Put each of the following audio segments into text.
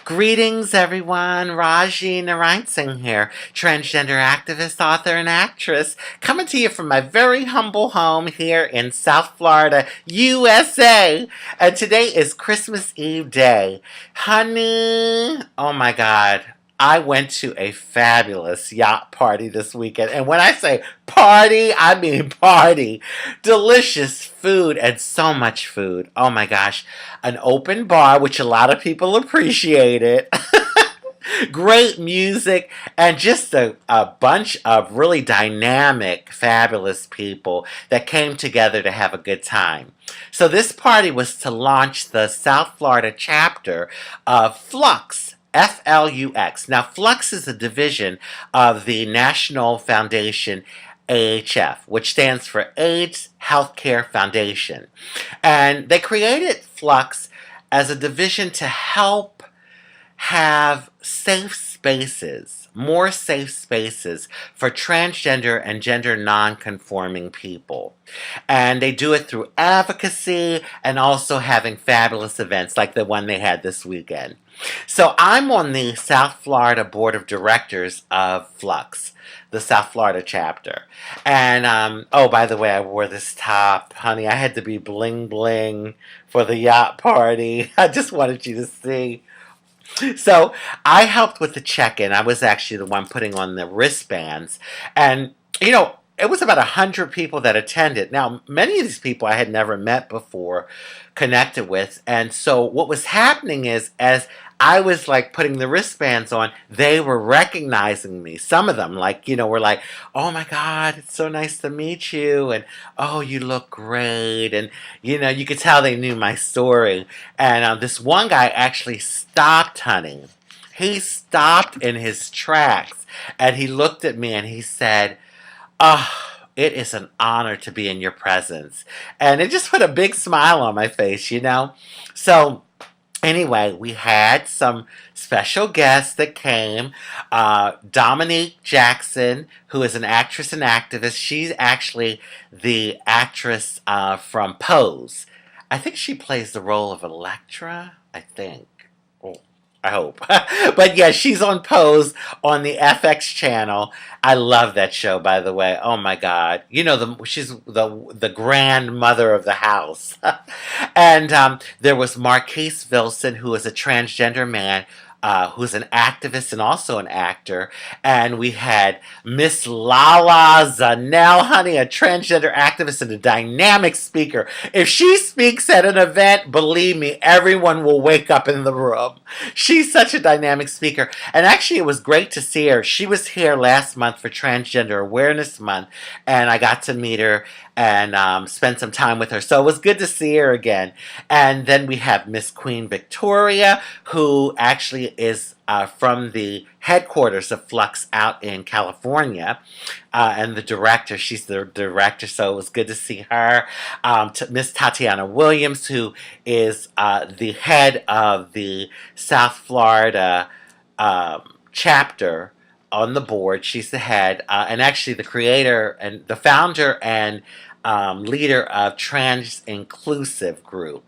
Greetings, everyone. Rajee Narinesingh here, transgender activist, author, and actress, coming to you from my very humble home here in South Florida, USA. And today is Christmas Eve day. Honey, oh my God. I went to a fabulous yacht party this weekend. And when I say party, I mean party. Delicious food and so much food. Oh my gosh. An open bar, which a lot of people appreciated. Great music and just a bunch of really dynamic, fabulous people that came together to have a good time. So this party was to launch the South Florida chapter of Flux. Flux. Now, Flux is a division of the National Foundation AHF, which stands for AIDS Healthcare Foundation. And they created Flux as a division to help have safe spaces, more safe spaces for transgender and gender non-conforming people. And they do it through advocacy and also having fabulous events like the one they had this weekend. So I'm on the South Florida Board of Directors of Flux, the South Florida chapter. And, oh, by the way, I wore this top. Honey, I had to be bling bling for the yacht party. I just wanted you to see. So I helped with the check-in. I was actually the one putting on the wristbands. And, it was about 100 people that attended. Now, many of these people I had never met before, connected with. And so what was happening is, as I was like putting the wristbands on, they were recognizing me. Some of them, were like, oh my God, it's so nice to meet you. And, oh, you look great. And, you could tell they knew my story. And this one guy actually stopped, honey. He stopped in his tracks and he looked at me and he said, oh, it is an honor to be in your presence. And it just put a big smile on my face, So anyway, we had some special guests that came. Dominique Jackson, who is an actress and activist. She's actually the actress from Pose. I think she plays the role of Electra, I think. I hope. But yeah, she's on Pose on the FX channel. I love that show, by the way. Oh my God. She's the grandmother of the house. And there was Marquise Wilson, who is a transgender man, who's an activist and also an actor. And we had Miss Lala Zanel, honey, a transgender activist and a dynamic speaker. If she speaks at an event, believe me, everyone will wake up in the room. She's such a dynamic speaker. And actually, it was great to see her. She was here last month for Transgender Awareness Month, and I got to meet her and spend some time with her. So it was good to see her again. And then we have Miss Queen Victoria, who actually is from the headquarters of Flux out in California, and the director. She's the director, so it was good to see her. Miss Tatiana Williams, who is the head of the South Florida chapter on the board. She's the head, and actually the creator and the founder and leader of Trans Inclusive Group.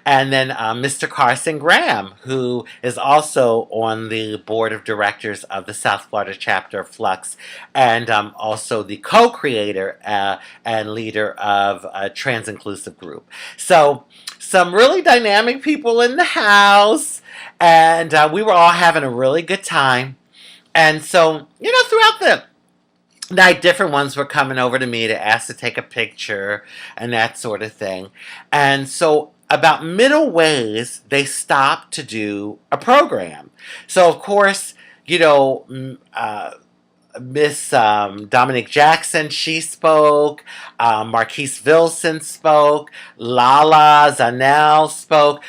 And then Mr. Carson Graham, who is also on the board of directors of the South Florida chapter of Flux, and also the co-creator and leader of Trans Inclusive Group. So some really dynamic people in the house, and we were all having a really good time. And so, throughout the night, different ones were coming over to me to ask to take a picture and that sort of thing. And so about middle ways, they stopped to do a program. So, of course, Miss Dominique Jackson, she spoke. Marquise Wilson spoke. Lala Zanel spoke.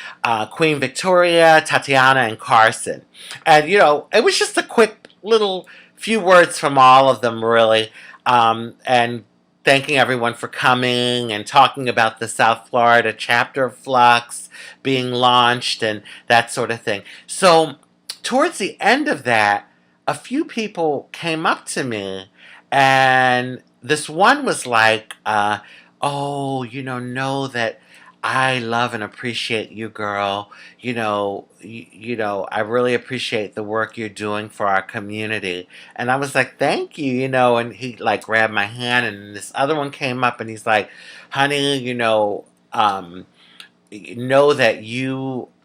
Queen Victoria, Tatiana, and Carson. And, it was just a quick little few words from all of them, really, and thanking everyone for coming and talking about the South Florida chapter of Flux being launched and that sort of thing. So towards the end of that, a few people came up to me, and this one was like, oh, know that I love and appreciate you, girl. I really appreciate the work you're doing for our community. And I was like, thank you, and he like grabbed my hand, and this other one came up and he's like, honey, know that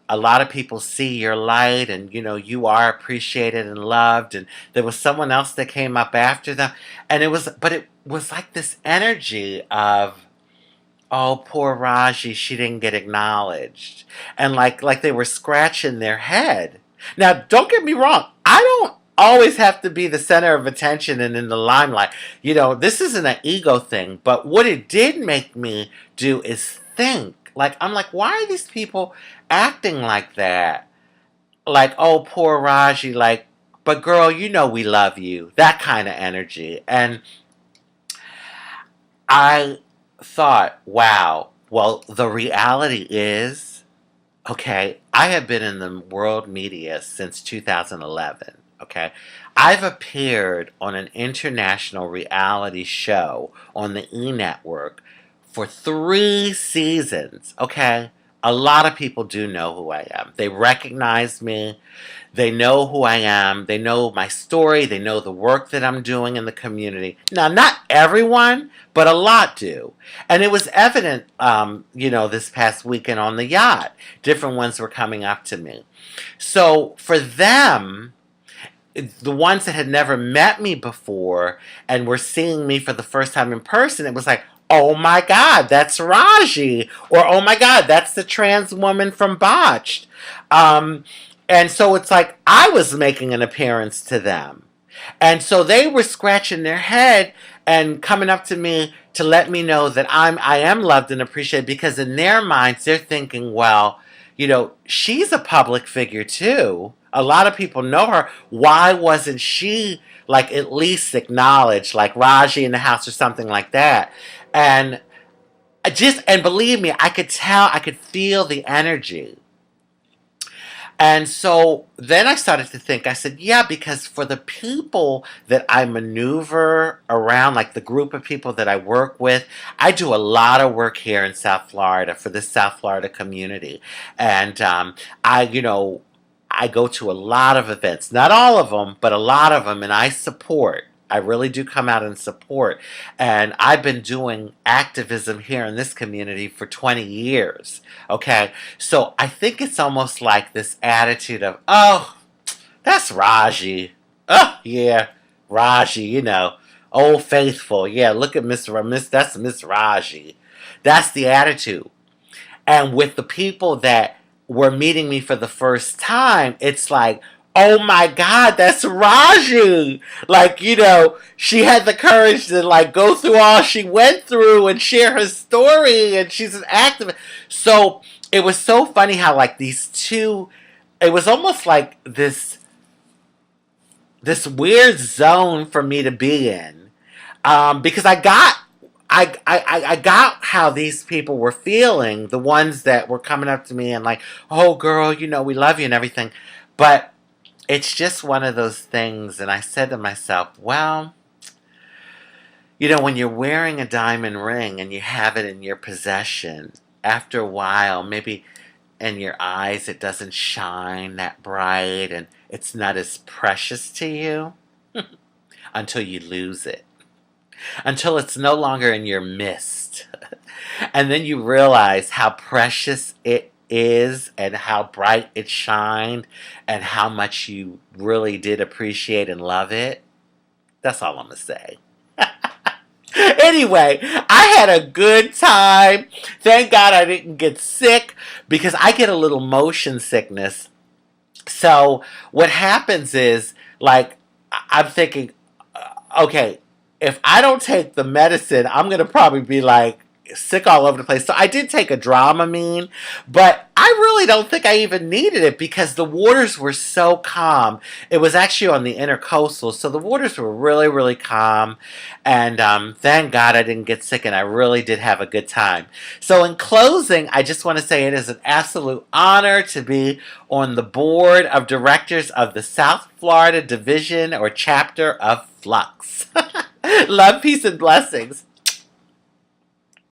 a lot of people see your light, and you are appreciated and loved. And there was someone else that came up after them, and it was like this energy of, oh, poor Raji, she didn't get acknowledged. And like they were scratching their head. Now, don't get me wrong. I don't always have to be the center of attention and in the limelight. This isn't an ego thing, but what it did make me do is think. Like, I'm like, why are these people acting like that? Like, oh, poor Raji, like, but girl, we love you. That kind of energy. And I thought, wow, well, the reality is, okay, I have been in the world media since 2011, okay? I've appeared on an international reality show on the E! Network for 3 seasons, okay? A lot of people do know who I am. They recognize me. They know who I am. They know my story. They know the work that I'm doing in the community. Now, not everyone, but a lot do. And it was evident, this past weekend on the yacht. Different ones were coming up to me. So for them, the ones that had never met me before and were seeing me for the first time in person, it was like, oh my God, that's Rajee. Or, oh my God, that's the trans woman from Botched. And so it's like I was making an appearance to them. And so they were scratching their head and coming up to me to let me know that I am loved and appreciated, because in their minds they're thinking, well, she's a public figure too. A lot of people know her. Why wasn't she like at least acknowledged, like Rajee in the house or something like that? And believe me, I could tell, I could feel the energy. And so then I started to think, I said, yeah, because for the people that I maneuver around, like the group of people that I work with, I do a lot of work here in South Florida for the South Florida community. And I go to a lot of events, not all of them, but a lot of them, and I support. I really do come out and support. And I've been doing activism here in this community for 20 years. Okay? So I think it's almost like this attitude of, oh, that's Rajee. Oh, yeah, Rajee, Old Faithful. Yeah, look at that's Miss Rajee. That's the attitude. And with the people that were meeting me for the first time, it's like, oh my God, that's Rajee. Like, she had the courage to like go through all she went through and share her story, and she's an activist. So it was so funny how like these two, it was almost like this weird zone for me to be in. Because I got how these people were feeling, the ones that were coming up to me and like, oh girl, we love you and everything. But it's just one of those things. And I said to myself, well, when you're wearing a diamond ring and you have it in your possession, after a while, maybe in your eyes it doesn't shine that bright and it's not as precious to you until you lose it. Until it's no longer in your midst. And then you realize how precious it is and how bright it shined and how much you really did appreciate and love it. That's all I'm going to say. Anyway, I had a good time. Thank God I didn't get sick, because I get a little motion sickness. So what happens is, like, I'm thinking, okay, if I don't take the medicine, I'm going to probably be like sick all over the place. So I did take a Dramamine, but I really don't think I even needed it because the waters were so calm. It was actually on the intercoastal, so the waters were really, really calm. And thank God I didn't get sick, and I really did have a good time. So in closing, I just want to say it is an absolute honor to be on the board of directors of the South Florida division or chapter of Flux. Love, peace, and blessings.